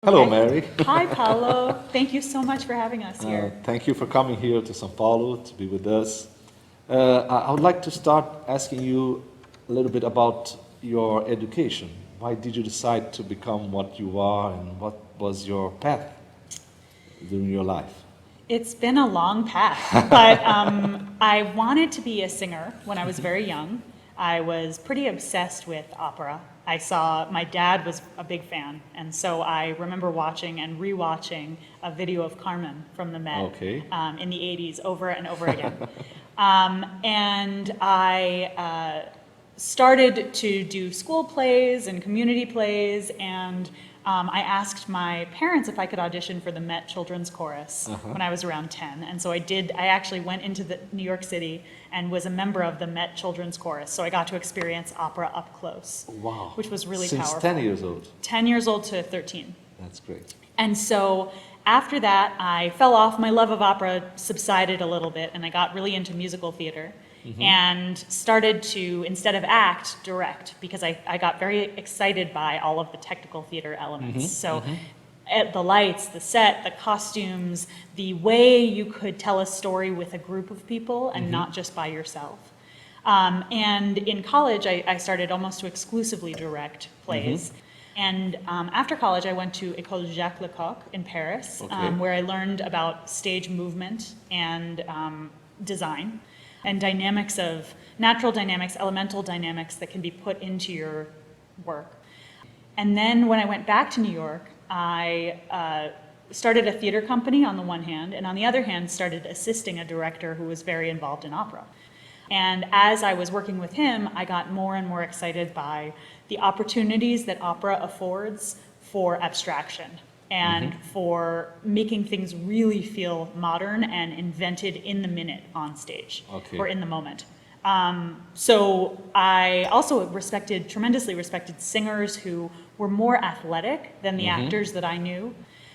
Hello, Mary. Hi, Paulo. Thank you so much for having us here. Thank you for coming here to São Paulo to be with us. I would like to start asking you a little bit about your education. Why did you decide to become what you are, and what was your path during your life? It's been a long path, but I wanted to be a singer when I was very young. I was pretty obsessed with opera. My dad was a big fan, and so I remember watching and rewatching a video of Carmen from the Met in the 80s over and over again. And I started to do school plays and community plays, and I asked my parents if I could audition for the Met Children's Chorus when I was around 10. And so I did. I actually went into New York City and was a member of the Met Children's Chorus. So I got to experience opera up close. Wow. Which was really Since powerful. 10 years old? 10 years old to 13. That's great. And so after that, I fell off. My love of opera subsided a little bit, and I got really into musical theater. And started to, instead of act, direct, because I got very excited by all of the technical theater elements. The lights, the set, the costumes, the way you could tell a story with a group of people and not just by yourself. And in college, I started almost to exclusively direct plays. And after college, I went to École Jacques Lecoq in Paris, where I learned about stage movement and design, and dynamics of natural dynamics, elemental dynamics that can be put into your work. And then when I went back to New York, I started a theater company on the one hand, and on the other hand started assisting a director who was very involved in opera. And as I was working with him, I got more and more excited by the opportunities that opera affords for abstraction and for making things really feel modern and invented in the minute on stage or in the moment. So I also tremendously respected singers who were more athletic than the actors that I knew,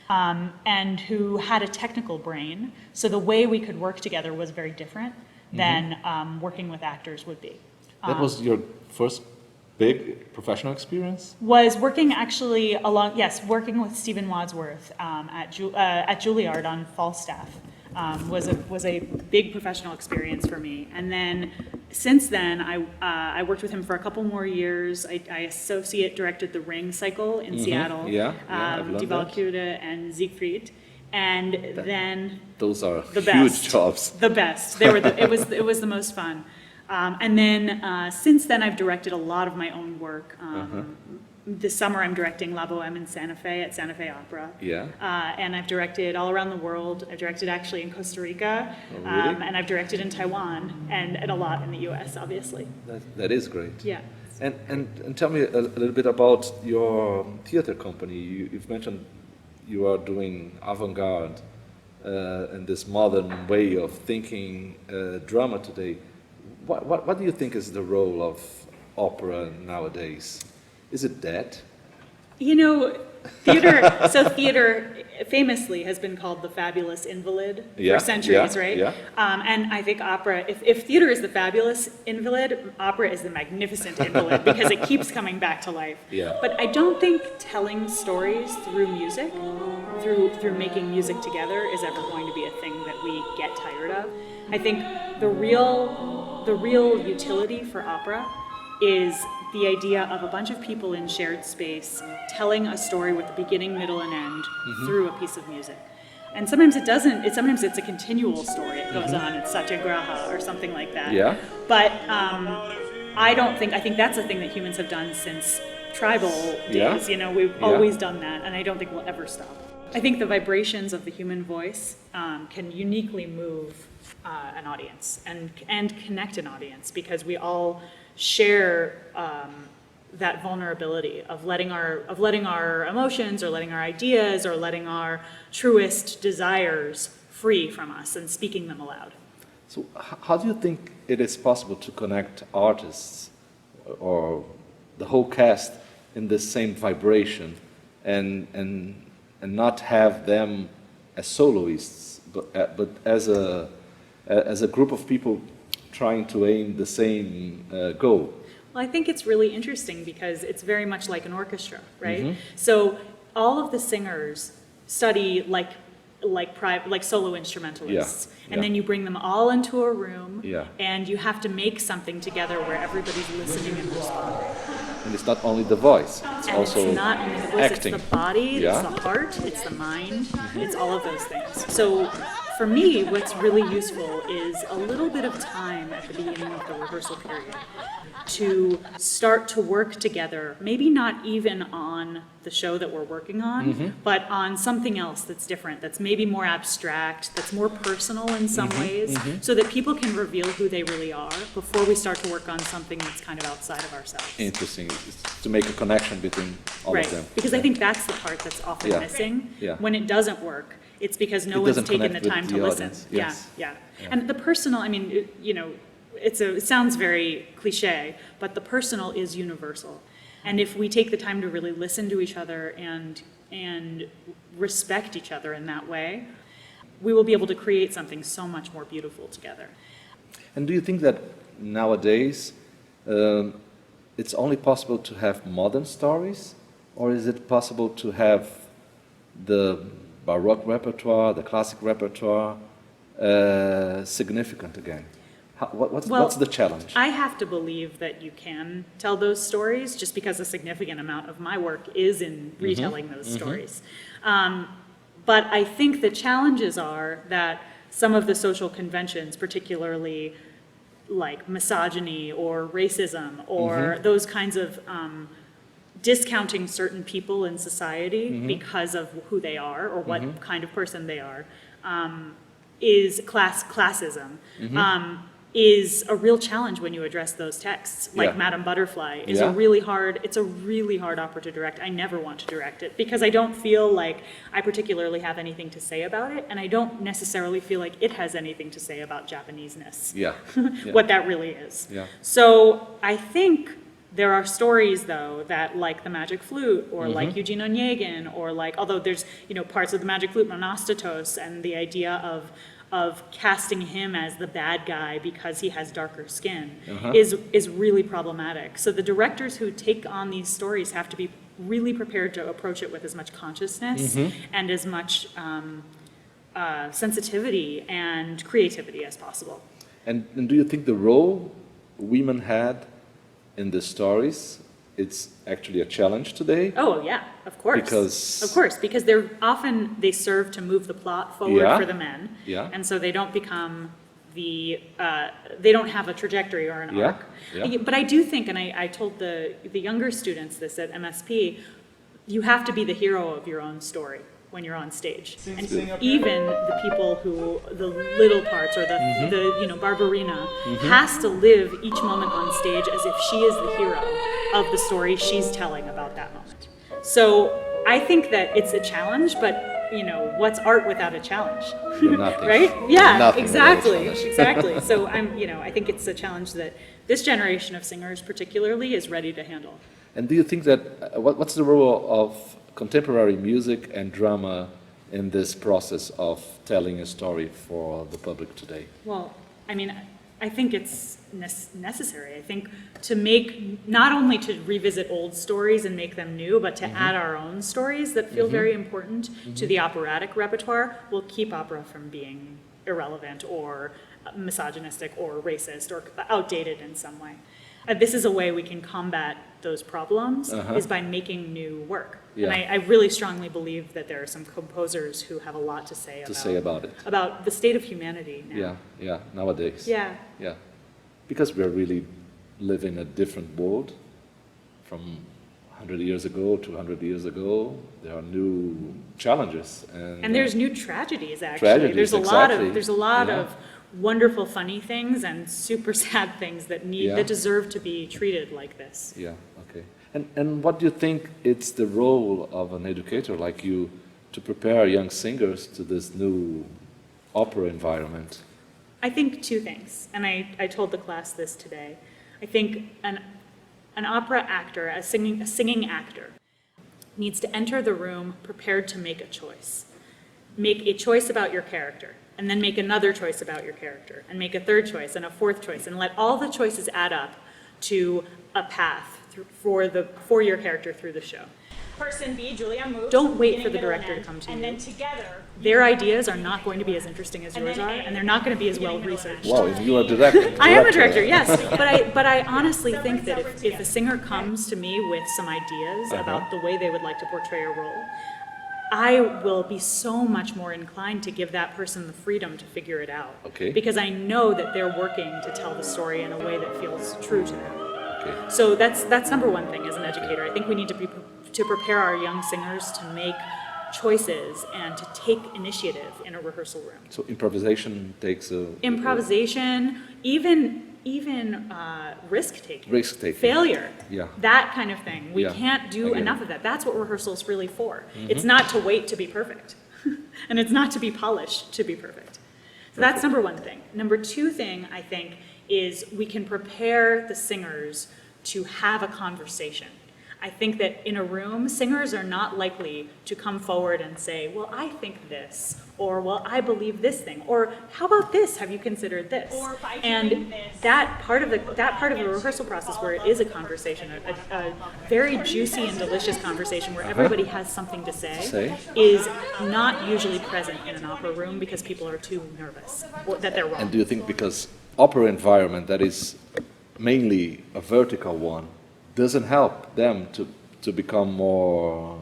and who had a technical brain. So the way we could work together was very different than working with actors would be. That was your first big professional experience? Was working actually working with Stephen Wadsworth at Juilliard on Falstaff was a big professional experience for me. And then since then, I worked with him for a couple more years. I associate directed the Ring cycle in Seattle. Die Walküre and Siegfried. And then those are the huge best, jobs. The best. It was the most fun. And then since then, I've directed a lot of my own work. This summer, I'm directing La Bohème in Santa Fe at Santa Fe Opera. And I've directed all around the world. I've directed actually in Costa Rica, and I've directed in Taiwan, and a lot in the U.S., obviously. That is great. Yeah. And tell me a little bit about your theater company. You've mentioned you are doing avant-garde and this modern way of thinking drama today. What do you think is the role of opera nowadays? Is it dead? You know, theater famously has been called the fabulous invalid for centuries, right? Yeah. And I think opera, if theater is the fabulous invalid, opera is the magnificent invalid because it keeps coming back to life. But I don't think telling stories through music, through making music together, is ever going to be a thing that we get tired of. I think the real utility for opera is the idea of a bunch of people in shared space telling a story with a beginning, middle, and end through a piece of music. And sometimes it doesn't. Sometimes it's a continual story. It goes on. It's satyagraha or something like that. But I think that's a thing that humans have done since tribal days. You know, we've always done that, and I don't think we'll ever stop. I think the vibrations of the human voice can uniquely move an audience and connect an audience, because we all share that vulnerability of letting our emotions, or letting our ideas, or letting our truest desires free from us and speaking them aloud. So how do you think it is possible to connect artists or the whole cast in the same vibration and not have them as soloists, but as a group of people trying to aim the same goal? Well, I think it's really interesting because it's very much like an orchestra, right? So all of the singers study like solo instrumentalists. Yeah, And yeah. then you bring them all into a room, Yeah. and you have to make something together where everybody's listening and responding. And it's not only the voice, it's And also it's not only the voice, acting. it's the body, Yeah. it's the heart, it's the mind, it's all of those things. So for me, what's really useful is a little bit of time at the beginning of the rehearsal period to start to work together, maybe not even on the show that we're working on, but on something else that's different, that's maybe more abstract, that's more personal in some ways, so that people can reveal who they really are before we start to work on something that's kind of outside of ourselves. Interesting. It's to make a connection between all Right, of them. because I think that's the part that's often Yeah. missing. Yeah. When it doesn't work, it's because no It one's doesn't taken connect the with time the to listen. audience. Yes. Yeah. And the personal, I mean, it sounds very cliche, but the personal is universal. And if we take the time to really listen to each other and respect each other in that way, we will be able to create something so much more beautiful together. And do you think that nowadays it's only possible to have modern stories, or is it possible to have the Baroque repertoire, the classic repertoire, significant again? What's the challenge? I have to believe that you can tell those stories just because a significant amount of my work is in retelling those stories. But I think the challenges are that some of the social conventions, particularly like misogyny or racism or those kinds of discounting certain people in society because of who they are or what kind of person they are, is classism. Is a real challenge when you address those texts. Like Yeah. Madame Butterfly is Yeah. it's a really hard opera to direct. I never want to direct it because I don't feel like I particularly have anything to say about it, and I don't necessarily feel like it has anything to say about Japanese-ness, Yeah. Yeah. what that really is. Yeah. So I think there are stories, though, that like the Magic Flute, or like Eugene Onegin, or like, although there's, parts of the Magic Flute, Monostatos, and the idea of casting him as the bad guy because he has darker skin is really problematic. So the directors who take on these stories have to be really prepared to approach it with as much consciousness and as much sensitivity and creativity as possible. And do you think the role women had in the stories, it's actually a challenge today? Oh yeah, of course. Because they serve to move the plot forward for the men, and so they don't become they don't have a trajectory or an arc. Yeah. But I do think, and I told the younger students this at MSP, you have to be the hero of your own story when you're on stage. And even the people the little parts, or the Barbarina, has to live each moment on stage as if she is the hero of the story she's telling about that moment. So I think that it's a challenge, but what's art without a challenge? Nothing. Right? Yeah, Nothing exactly. without a challenge. Exactly. So I think it's a challenge that this generation of singers particularly is ready to handle. And do you think that, what's the role of contemporary music and drama in this process of telling a story for the public today? Well, I think it's necessary. I think to make, not only to revisit old stories and make them new, but to add our own stories that feel very important to the operatic repertoire will keep opera from being irrelevant or misogynistic or racist or outdated in some way. This is a way we can combat those problems, is by making new work. Yeah. And I really strongly believe that there are some composers who have a lot to say about it. About the state of humanity now. Yeah, nowadays. Yeah. Yeah, because we're really living a different world from 100 years ago, 200 years ago. There are new challenges. And there's new tragedies, actually. Tragedies, there's a lot Yeah. of wonderful, funny things and super sad things that that deserve to be treated like this. Yeah, okay. And what do you think it's the role of an educator like you to prepare young singers to this new opera environment? I think two things, and I told the class this today. I think an opera actor, a singing actor, needs to enter the room prepared to make a choice. Make a choice about your character, and then make another choice about your character, and make a third choice, and a fourth choice, and let all the choices add up to a path for your character through the show. person B, Julia, moves. Don't wait beginning, for the middle, and director to end, come to and you. then together. Their ideas are not going to be as interesting as yours are, and they're not going to be as well Beginning, middle, and researched. Wow, if you are director. I am a director, yes, but I honestly think that if a singer comes to me with some ideas about the way they would like to portray a role, I will be so much more inclined to give that person the freedom to figure it out. Okay. Because I know that they're working to tell the story in a way that feels true to them. Okay. So that's number one thing as an educator. I think we need to prepare our young singers to make choices and to take initiative in a rehearsal room. So improvisation takes a... Improvisation, even risk-taking. Risk-taking. Failure. Yeah. That kind of thing. We Yeah, can't I do get enough it. of that. That's what rehearsal's really for. It's not to wait to be perfect. And it's not to be polished to be perfect. So that's number one thing. Number two thing, I think, is we can prepare the singers to have a conversation. I think that in a room, singers are not likely to come forward and say, well, I think this, or well, I believe this thing, or how about this? Have you considered this? Or if I and think this. that part of the rehearsal process where it is a conversation, a very juicy and delicious conversation where everybody has something to say, is not usually present in an opera room because people are too nervous or that they're wrong. And do you think because opera environment that is mainly a vertical one doesn't help them to become more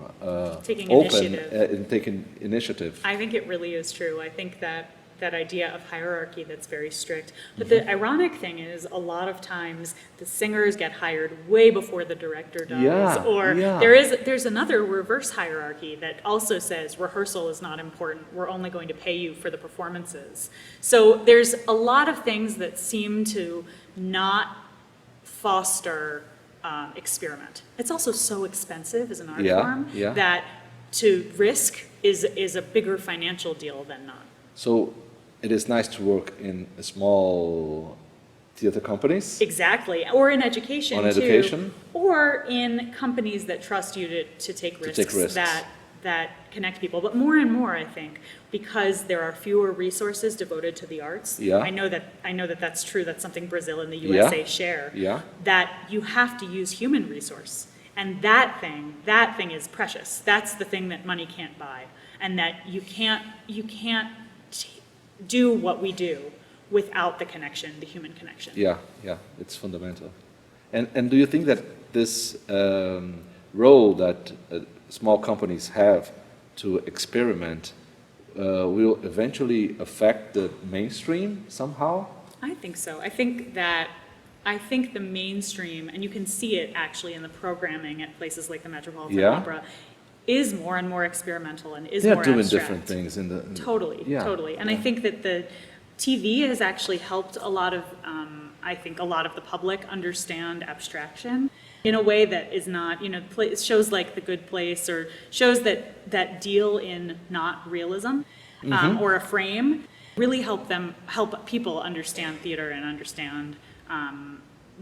Taking open initiative. in taking initiative? I think it really is true. I think that idea of hierarchy that's very strict. But the ironic thing is a lot of times the singers get hired way before the director does. Yeah, Or yeah. there's another reverse hierarchy that also says rehearsal is not important. We're only going to pay you for the performances. So there's a lot of things that seem to not foster experiment. It's also so expensive as an art form yeah. that to risk is a bigger financial deal than not. So it is nice to work in a small theater companies. Exactly, or in education On too, education. or in companies that trust you to take risks, take risks. that connect people. But more and more, I think, because there are fewer resources devoted to the arts. Yeah. I know that that's true. That's something Brazil and the USA share. Yeah. That you have to use human resource, and that thing is precious. That's the thing that money can't buy, and that you can't do what we do without the connection, the human connection. Yeah, it's fundamental. And do you think that this role that small companies have to experiment will eventually affect the mainstream somehow? I think so. I think the mainstream, and you can see it actually in the programming at places like the Metropolitan Yeah. Opera, is more and more experimental and is They are more doing abstract. different things in the... Totally, Yeah, totally. And yeah. I think that the TV has actually helped a lot of the public understand abstraction in a way that is not, shows like The Good Place or shows that deal in not realism or a frame really help people understand theater and understand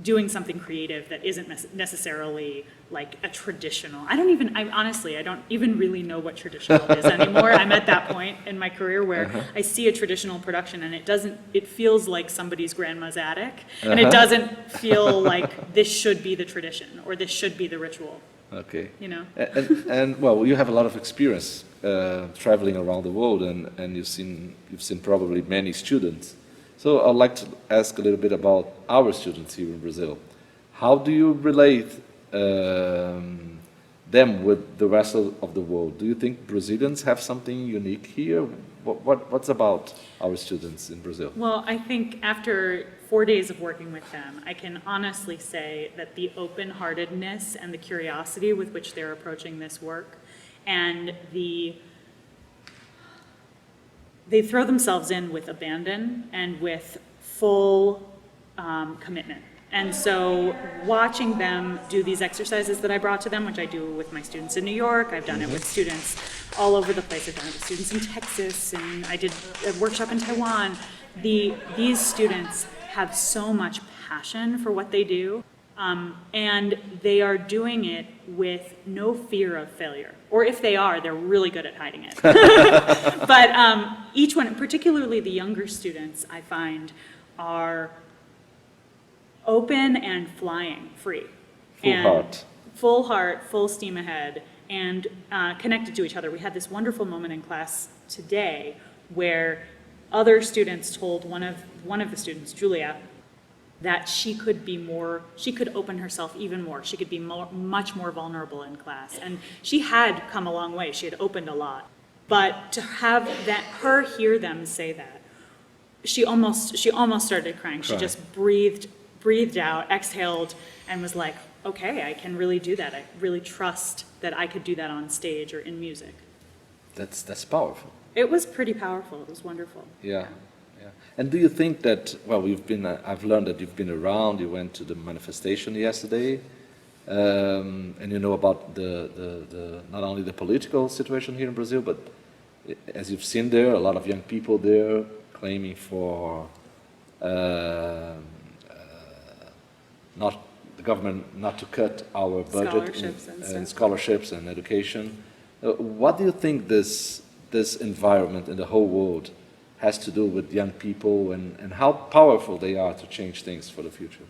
doing something creative that isn't necessarily like a traditional. I honestly don't even really know what traditional is anymore. I'm at that point in my career where I see a traditional production and it feels like somebody's grandma's attic, and it doesn't feel like this should be the tradition or this should be the ritual. Okay. And well, you have a lot of experience traveling around the world, and you've seen probably many students. So I'd like to ask a little bit about our students here in Brazil. How do you relate them with the rest of the world? Do you think Brazilians have something unique here? What's about our students in Brazil? Well, I think after 4 days of working with them, I can honestly say that the open-heartedness and the curiosity with which they're approaching this work, and they throw themselves in with abandon and with full commitment. And so watching them do these exercises that I brought to them, which I do with my students in New York, I've done it with students all over the place. I've done it with students in Texas, and I did a workshop in Taiwan. These students have so much passion for what they do, and they are doing it with no fear of failure. Or if they are, they're really good at hiding it. But each one, particularly the younger students, I find, are open and flying free. Full heart. Full heart, full steam ahead, and connected to each other. We had this wonderful moment in class today where other students told one of the students, Julia, that she could open herself even more. She could be much more vulnerable in class. And she had come a long way. She had opened a lot. But to have her hear them say that, she almost started crying. She just breathed out, exhaled, and was like, okay, I can really do that. I really trust that I could do that on stage or in music. That's powerful. It was pretty powerful. It was wonderful. Yeah. And do you think that, well, I've learned that you've been around, you went to the manifestation yesterday, and you know about the not only the political situation here in Brazil, but as you've seen there, a lot of young people there claiming for not the government not to cut our budget in scholarships and education. What do you think this environment in the whole world has to do with young people and how powerful they are to change things for the future?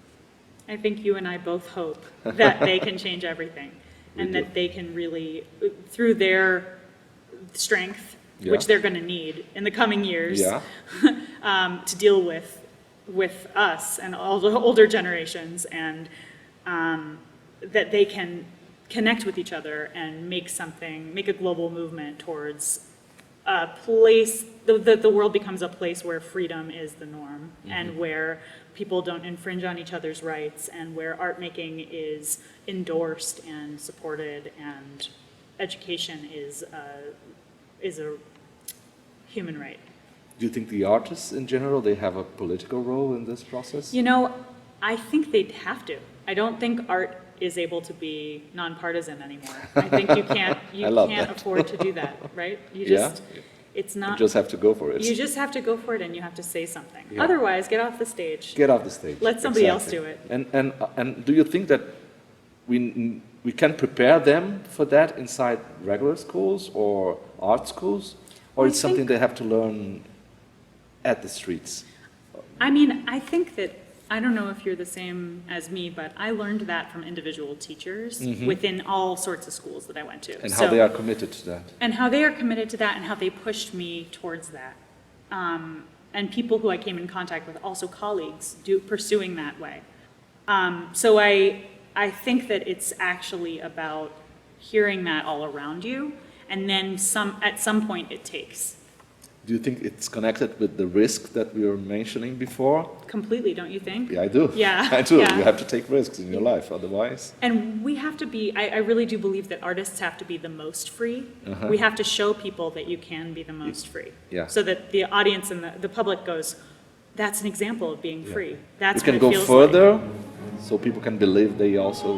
I think you and I both hope that they can change everything and that they can really, through their strength, which they're going to need in the coming years, to deal with us and all the older generations, and that they can connect with each other and make a global movement towards a place, the world becomes a place where freedom is the norm, and where people don't infringe on each other's rights, and where art making is endorsed and supported, and education is a human right. Do you think the artists in general, they have a political role in this process? You know, I think they'd have to. I don't think art is able to be nonpartisan anymore. I think you can't afford to do that, right? It's not. You just have to go for it. You just have to go for it, and you have to say something. Otherwise, get off the stage. Get off the stage. Let somebody else do it. And do you think that we can prepare them for that inside regular schools or art schools, or it's something they have to learn at the streets? I mean, I think that, I don't know if you're the same as me, but I learned that from individual teachers within all sorts of schools that I went to. And how they are committed to that. And how they are committed to that, and how they pushed me towards that. And people who I came in contact with, also colleagues, pursuing that way. So I think that it's actually about hearing that all around you, and then at some point it takes. Do you think it's connected with the risk that we were mentioning before? Completely, don't you think? Yeah, I do. Yeah. I do. Yeah. You have to take risks in your life, otherwise. And we have to be, I really do believe that artists have to be the most free. We have to show people that you can be the most free. Yeah. So that the audience and the public goes, that's an example of being free. That's we can what it go feels further, like. so people can believe they also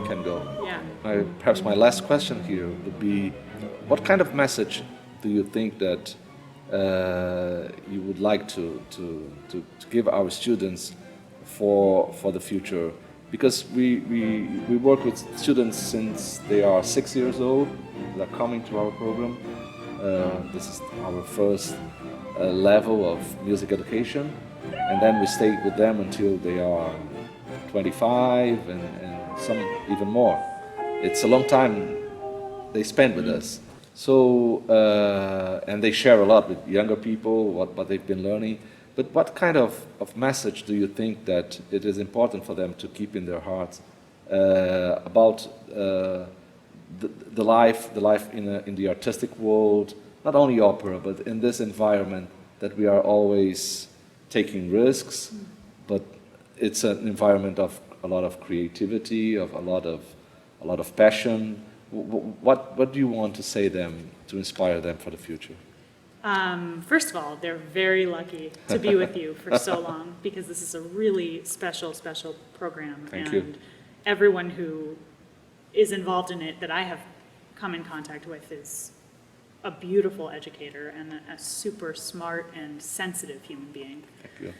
Can go. Yeah. Perhaps my last question here would be, what kind of message do you think that you would like to give our students for the future? Because we work with students since they are 6 years old. They're coming to our program. This is our first level of music education, and then we stay with them until they are 25 and some even more. It's a long time they spend with us. So, and they share a lot with younger people, what they've been learning. But what kind of message do you think that it is important for them to keep in their hearts about the life in the artistic world, not only opera, but in this environment that we are always taking risks, but it's an environment of a lot of creativity, of a lot of passion. What do you want to say them to inspire them for the future? First of all, they're very lucky to be with you for so long, because this is a really special program. Thank and you. Everyone who is involved in it that I have come in contact with is a beautiful educator and a super smart and sensitive human being. Thank you.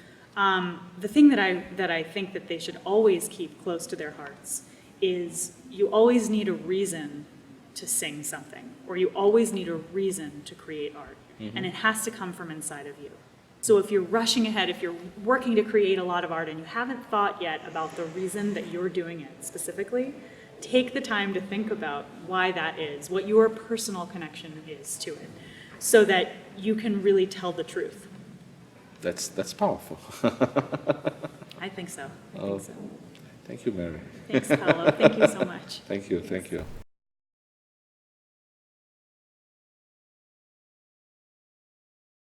The thing that I think that they should always keep close to their hearts is you always need a reason to sing something, or you always need a reason to create art, and it has to come from inside of you. So if you're rushing ahead, if you're working to create a lot of art and you haven't thought yet about the reason that you're doing it specifically, take the time to think about why that is, what your personal connection is to it, so that you can really tell the truth. That's powerful. I think so. I Oh. think so. Thank you, Mary. Thanks, Paolo. Thank you so much. Thank you.